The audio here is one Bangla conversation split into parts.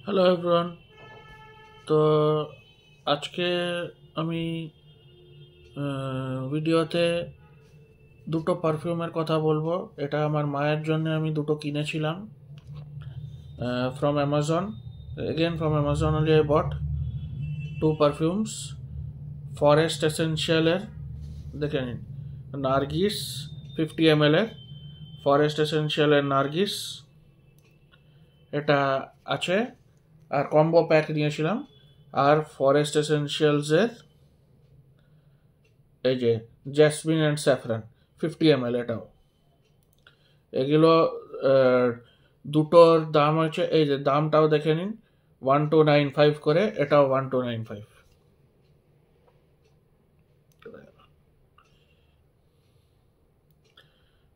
Hello everyone. তো আজকে আমি ভিডিওতে দুটো পারফিউমের কথা বলবো। এটা আমার মায়ের জন্য আমি দুটো কিনেছিলাম from Amazon. Again from Amazon only I bought two perfumes. Forest এসেনশিয়ালের দেখে নিন, নার্গিস 50 ml এর ফরেস্ট এসেনশিয়ালের নার্গিস এটা আছে, আর কম্বো প্যাক নিয়েছিলাম। আর ফরেস্ট এসেনশিয়ালসের এই যে জেসমিন অ্যান্ড স্যাফরান 50 ml এটাও। এগুলো দুটোর দাম হচ্ছে, এই যে দামটাও দেখে নিন, 1295 করে, এটাও 1295।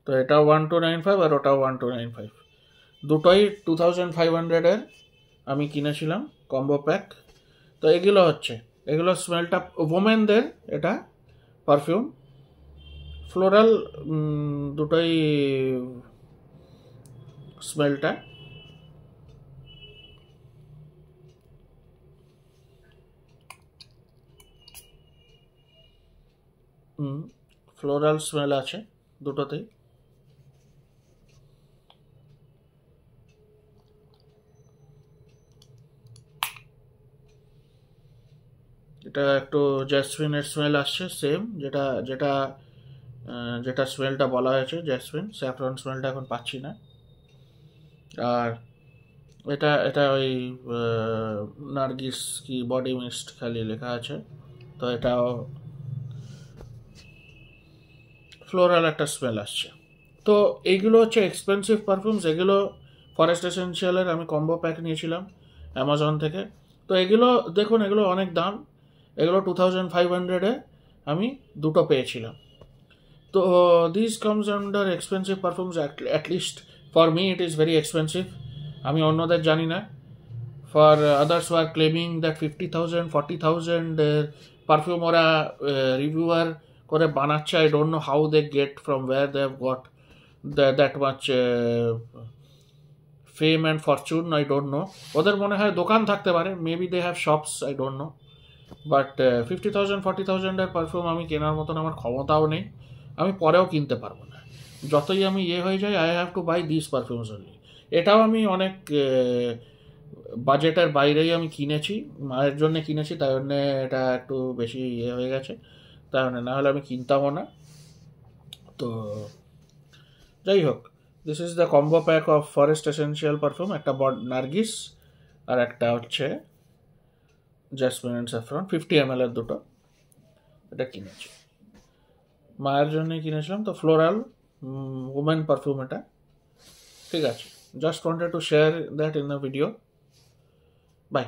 তো এটাও 1295 আর ওটাও 1295, দুটোই 2500 এর আমি কিনেছিলাম কম্বো প্যাক। তো এগুলো স্মেলটা ওমেনদের, এটা পারফিউম ফ্লোরাল, দুটোই স্মেলটা ফ্লোরাল স্মেল আছে দুটোতেই। এটা একটু জ্যাসমিনের স্মেল আসছে, সেম যেটা যেটা যেটা স্মেলটা বলা হয়েছে জ্যাসমিন। স্যাফরন স্মেলটা এখন পাচ্ছি না। আর এটা এটা ওই নার্গিস কি বডি মিস্ট খালি লেখা আছে। তো এটাও ফ্লোরাল একটা স্মেল আসছে। তো এইগুলো হচ্ছে এক্সপেন্সিভ পারফিউমস। এগুলো ফরেস্ট এসেনশিয়ালের আমি কম্বো প্যাক নিয়েছিলাম অ্যামাজন থেকে। তো এগুলো দেখুন, এগুলো অনেক দাম। এগুলো 2500-এ আমি দুটো পেয়েছিলাম। তো this comes under expensive perfumes, at least for me it is very expensive. আমি অন্যদের জানি না। For others are claiming that 50,000 40,000 perfume ওরা রিভিউয়ার করে বানাচ্ছে। I don't know how they get, from where they have got that much fame and fortune. I don't know. ওদের মনে হয় দোকান থাকতে পারে, maybe they have shops, I don't know. But 50,000 40,000-এর পারফিউম আমি কেনার মতন আমার ক্ষমতাও নেই, আমি পরেও কিনতে পারবো না। যতই আমি হয়ে যাই, I have to buy this perfumes only. এটাও আমি অনেক বাজেটের বাইরেই আমি কিনেছি, মায়ের জন্য কিনেছি, তাই জন্য এটা একটু বেশি হয়ে গেছে। তাই জন্য, না হলে আমি কিনতামও না। তো যাই হোক, this is the combo pack of forest essential perfume. একটা নার্গিস আর একটা হচ্ছে জ্যাসমিন অ্যান্ড স্যাফরন 50 ml এর দুটো। এটা কিনেছি, মায়ের জন্যই কিনেছিলাম। তো ফ্লোরাল ওমেন পারফিউম এটা। ঠিক আছে, just wanted to share that in the video. By.